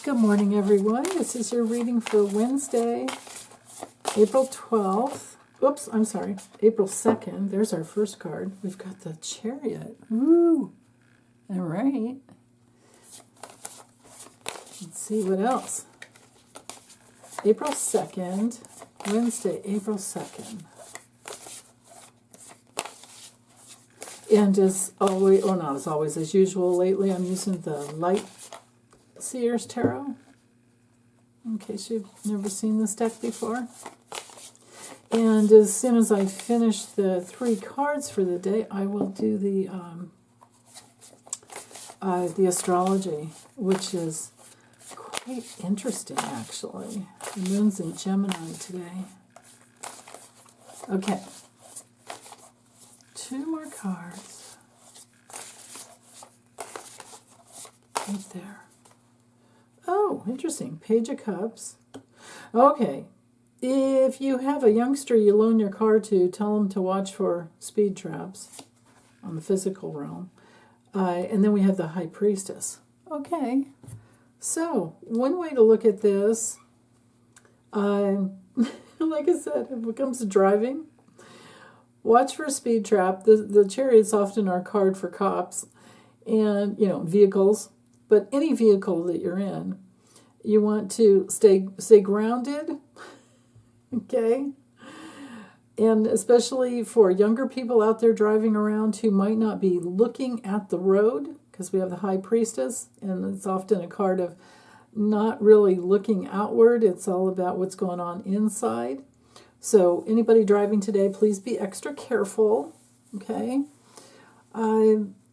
Good morning, everyone. This is your reading for Wednesday, April 12th. Oops, I'm sorry, April 2nd. There's our first card. We've got the Chariot. Woo! All right. Let's see what else. April 2nd, Wednesday, April 2nd. And as always, or not as always, as usual, lately I'm using the Light Seers Tarot, in case you've never seen this deck before. And as soon as I finish the 3 cards for the day, I will do the Astrology, which is quite interesting, actually. The moon's in Gemini today. Okay. 2 more cards. Right there. Oh, interesting. Page of Cups. Okay. If you have a youngster you loan your car to, tell them to watch for speed traps on the physical realm. And then we have the High Priestess. Okay. So, one way to look at this, like I said, if it comes to driving, watch for a speed trap. The Chariot's often our card for cops and, vehicles. But any vehicle that you're in, you want to stay grounded, okay? And especially for younger people out there driving around who might not be looking at the road, because we have the High Priestess, and it's often a card of not really looking outward. It's all about what's going on inside. So anybody driving today, please be extra careful, okay?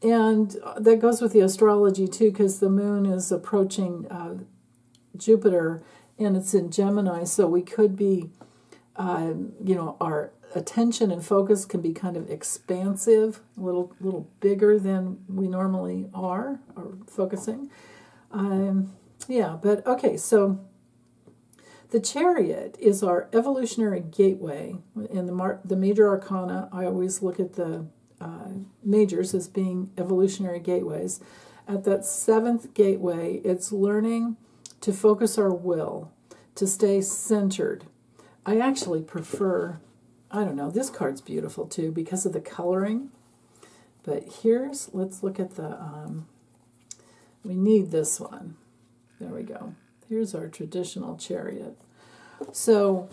And that goes with the astrology, too, because the moon is approaching Jupiter, and it's in Gemini, so we could be, our attention and focus can be kind of expansive, a little bigger than we normally are, or focusing. But okay, so the Chariot is our evolutionary gateway. In the major arcana, I always look at the majors as being evolutionary gateways. At that 7th gateway, it's learning to focus our will, to stay centered. I actually prefer, this card's beautiful too because of the coloring. But let's look at we need this one. There we go. Here's our traditional Chariot. So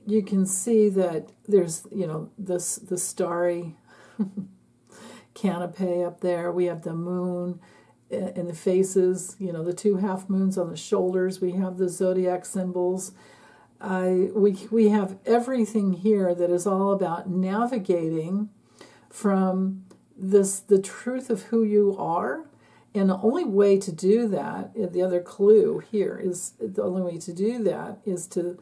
you can see that there's, the starry canopy up there. We have the moon in the faces, the 2 half moons on the shoulders. We have the zodiac symbols. We have everything here that is all about navigating from the truth of who you are. And the only way to do that, the other clue here is the only way to do that is to,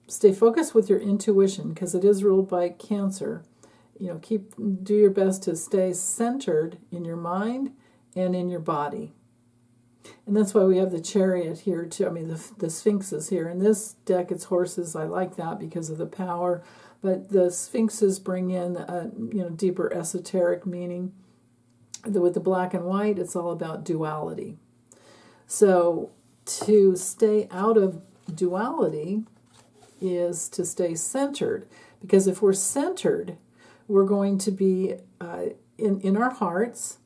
stay focused with your intuition, because it is ruled by Cancer. Do your best to stay centered in your mind and in your body. And that's why we have the Chariot here too. The Sphinxes here. In this deck, it's horses. I like that because of the power. But the Sphinxes bring in, deeper esoteric meaning. With the black and white, it's all about duality. So to stay out of duality is to stay centered. Because if we're centered, we're going to be in our hearts,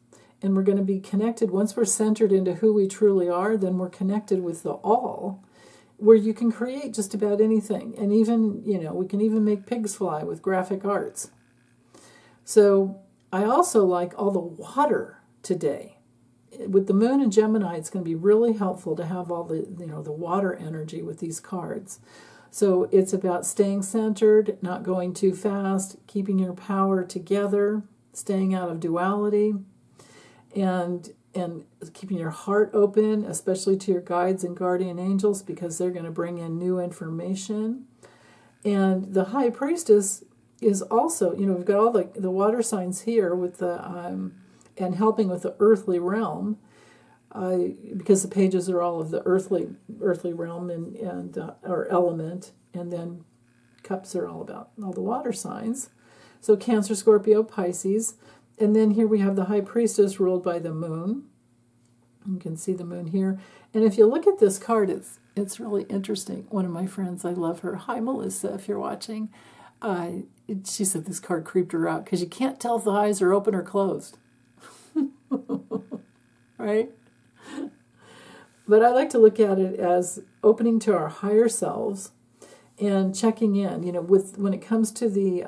and we're going to be connected. Once we're centered into who we truly are, then we're connected with the all, where you can create just about anything. And even, we can even make pigs fly with graphic arts. So I also like all the water today. With the moon in Gemini, it's going to be really helpful to have all the water energy with these cards. So it's about staying centered, not going too fast, keeping your power together, staying out of duality, and keeping your heart open, especially to your guides and guardian angels, because they're going to bring in new information. And the High Priestess is also, we've got all the water signs here with the and helping with the earthly realm, because the pages are all of the earthly realm and or element, and then cups are all about all the water signs. So Cancer, Scorpio, Pisces, and then here we have the High Priestess ruled by the moon. You can see the moon here. And if you look at this card, it's really interesting. One of my friends, I love her. Hi, Melissa, if you're watching. She said this card creeped her out because you can't tell if the eyes are open or closed. Right? But I like to look at it as opening to our higher selves and checking in. When it comes to the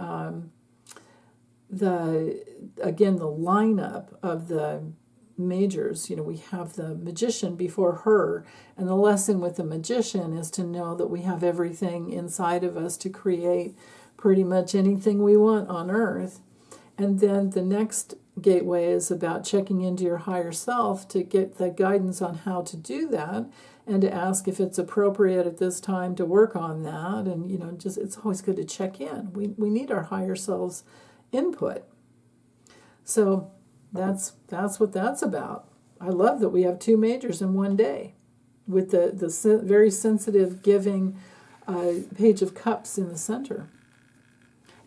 lineup of the majors, we have the magician before her, and the lesson with the magician is to know that we have everything inside of us to create pretty much anything we want on earth. And then the next gateway is about checking into your higher self to get the guidance on how to do that, and to ask if it's appropriate at this time to work on that. And it's always good to check in. We need our higher selves input. So that's what that's about. I love that we have 2 majors in one day, with the very sensitive, giving Page of Cups in the center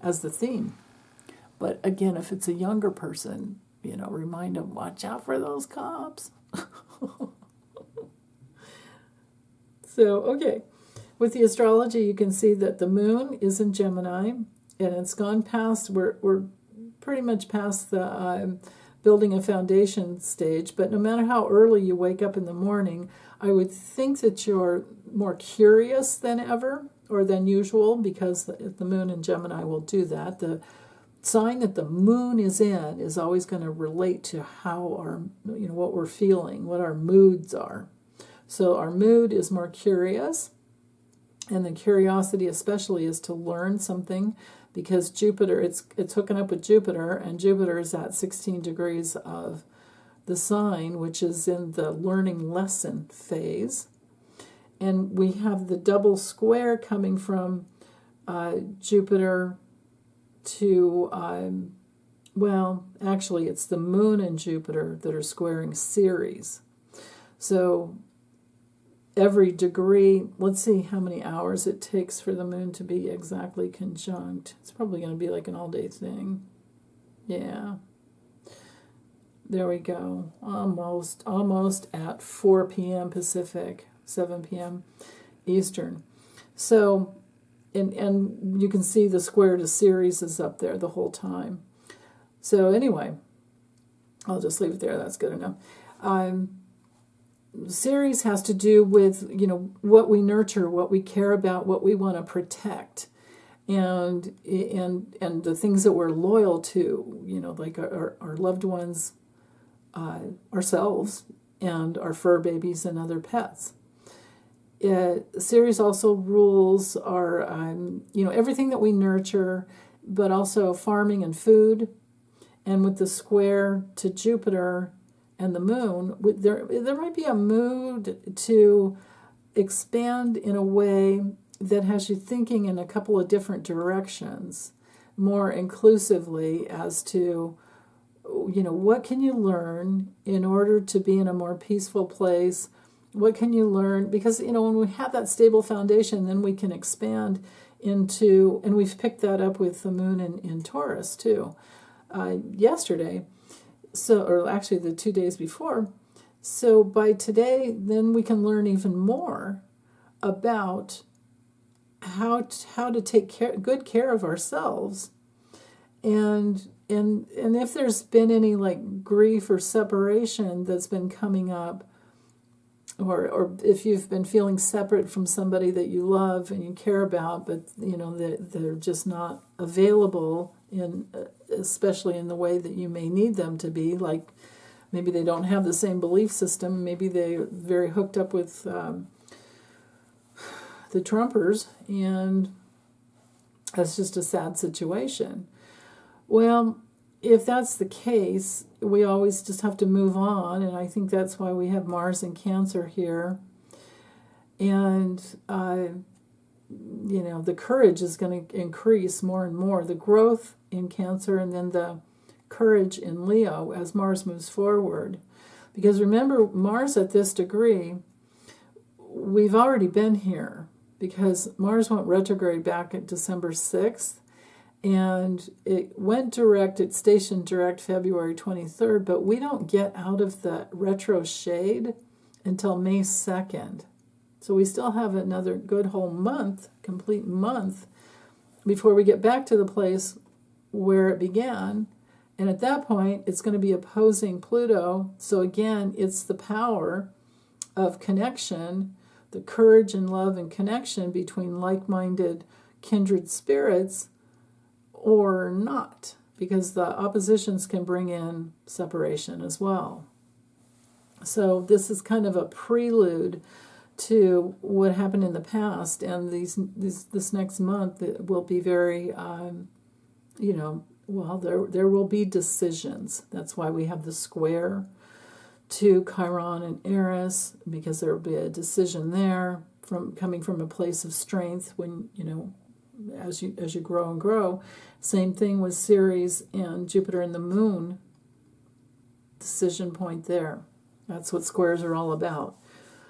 as the theme. But again, if it's a younger person, remind them, watch out for those cups. So, okay. With the astrology, you can see that the moon is in Gemini, and it's gone past, we're pretty much past the building a foundation stage. But no matter how early you wake up in the morning, I would think that you're more curious than ever, or than usual, because the moon in Gemini will do that. The sign that the moon is in is always going to relate to how what we're feeling, what our moods are. So our mood is more curious, and the curiosity especially is to learn something, because Jupiter, it's hooking up with Jupiter, and Jupiter is at 16 degrees of the sign, which is in the learning lesson phase. And we have the double square coming from Jupiter to, actually it's the moon and Jupiter that are squaring Ceres. So every degree, let's see how many hours it takes for the moon to be exactly conjunct. It's probably going to be like an all-day thing. Yeah. There we go. Almost at 4 p.m. Pacific, 7 p.m. Eastern. So, and you can see the square to Ceres is up there the whole time. So anyway, I'll just leave it there. That's good enough. Ceres has to do with, what we nurture, what we care about, what we want to protect, and the things that we're loyal to, like our loved ones, ourselves, and our fur babies and other pets. Ceres also rules our, everything that we nurture, but also farming and food. And with the square to Jupiter and the moon, there might be a mood to expand in a way that has you thinking in a couple of different directions, more inclusively as to, what can you learn in order to be in a more peaceful place? What can you learn? Because, when we have that stable foundation, then we can expand into, and we've picked that up with the moon in Taurus too, yesterday. So, or actually the 2 days before. So by today, then we can learn even more about how to take good care of ourselves, and if there's been any like grief or separation that's been coming up, or if you've been feeling separate from somebody that you love and you care about, but they're just not available especially in the way that you may need them to be, like maybe they don't have the same belief system, maybe they're very hooked up with the Trumpers, and that's just a sad situation. Well, if that's the case, we always just have to move on, and I think that's why we have Mars in Cancer here. And, the courage is going to increase more and more. The growth in Cancer, and then the courage in Leo as Mars moves forward. Because remember, Mars at this degree, we've already been here, because Mars went retrograde back at December 6th, And it went direct, it stationed direct February 23rd, but we don't get out of the retro shade until May 2nd. So we still have another good whole month, complete month, before we get back to the place where it began. And at that point, it's going to be opposing Pluto. So again, it's the power of connection, the courage and love and connection between like-minded kindred spirits, or not, because the oppositions can bring in separation as well. So this is kind of a prelude to what happened in the past, and this next month it will be very, there will be decisions. That's why we have the square to Chiron and Eris, because there will be a decision there coming from a place of strength when, as you grow and grow. Same thing with Ceres and Jupiter and the Moon. Decision point there. That's what squares are all about.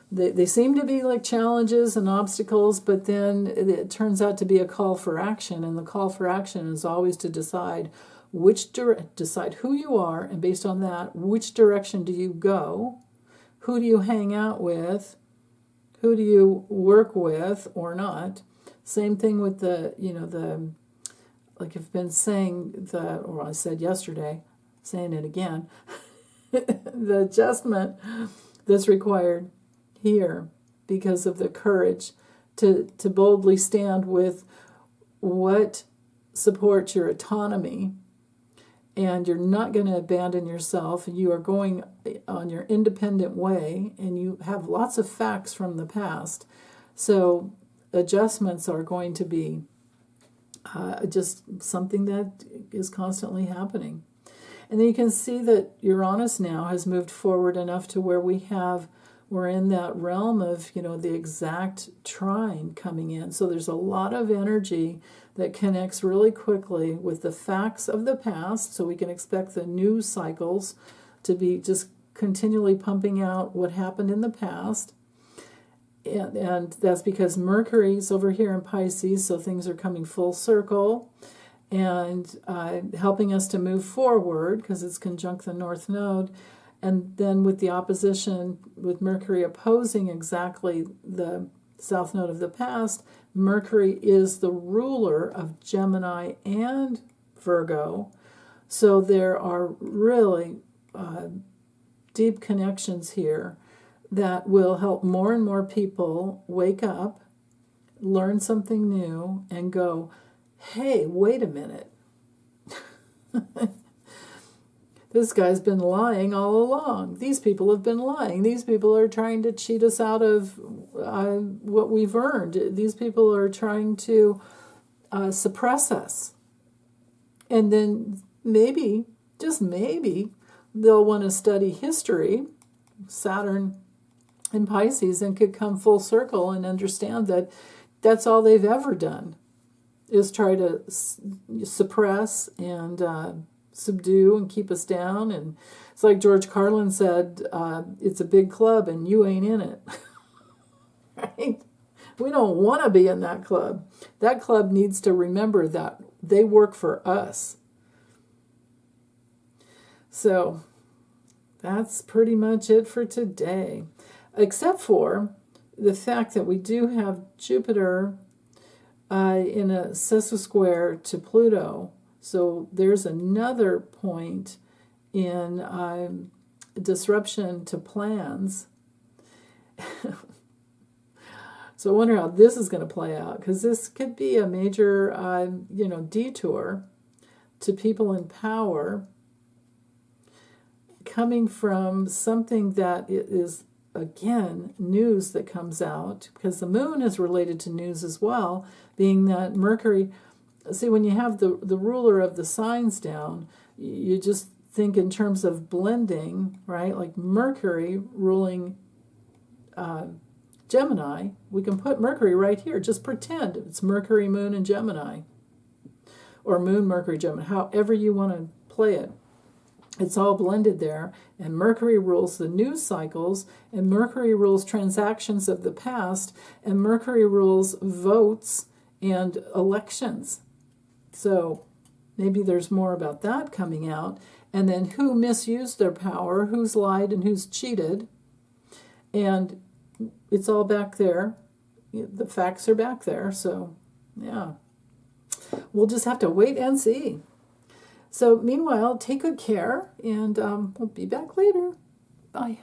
They seem to be like challenges and obstacles, but then it turns out to be a call for action, and the call for action is always to decide decide who you are, and based on that, which direction do you go, who do you hang out with, who do you work with or not. Same thing with like I've been saying, or I said yesterday, saying it again, the adjustment that's required here because of the courage to boldly stand with what supports your autonomy, and you're not going to abandon yourself. You are going on your independent way, and you have lots of facts from the past. So adjustments are going to be just something that is constantly happening. And then you can see that Uranus now has moved forward enough to where we're in that realm of, the exact trine coming in. So there's a lot of energy that connects really quickly with the facts of the past. So we can expect the news cycles to be just continually pumping out what happened in the past. And that's because Mercury's over here in Pisces, so things are coming full circle and helping us to move forward because it's conjunct the North Node. And then with the opposition, with Mercury opposing exactly the South Node of the past, Mercury is the ruler of Gemini and Virgo. So there are really deep connections here that will help more and more people wake up, learn something new, and go, hey, wait a minute. This guy's been lying all along. These people have been lying. These people are trying to cheat us out of what we've earned. These people are trying to suppress us. And then maybe, just maybe, they'll want to study history, Saturn in Pisces, and could come full circle and understand that that's all they've ever done is try to suppress and subdue and keep us down. And it's like George Carlin said, it's a big club and you ain't in it. Right? We don't want to be in that club. That club needs to remember that they work for us. So that's pretty much it for today, except for the fact that we do have Jupiter in a sesquisquare to Pluto. So there's another point in disruption to plans. So I wonder how this is going to play out, because this could be a major, detour to people in power coming from something that is, again, news that comes out, because the moon is related to news as well, being that Mercury. See, when you have the ruler of the signs down, you just think in terms of blending, right? Like Mercury ruling Gemini, we can put Mercury right here. Just pretend it's Mercury, Moon, and Gemini. Or Moon, Mercury, Gemini, however you want to play it. It's all blended there. And Mercury rules the news cycles, and Mercury rules transactions of the past, and Mercury rules votes and elections. So maybe there's more about that coming out. And then who misused their power, who's lied and who's cheated. And it's all back there. The facts are back there. So, yeah. We'll just have to wait and see. So, meanwhile, take good care, and we'll be back later. Bye.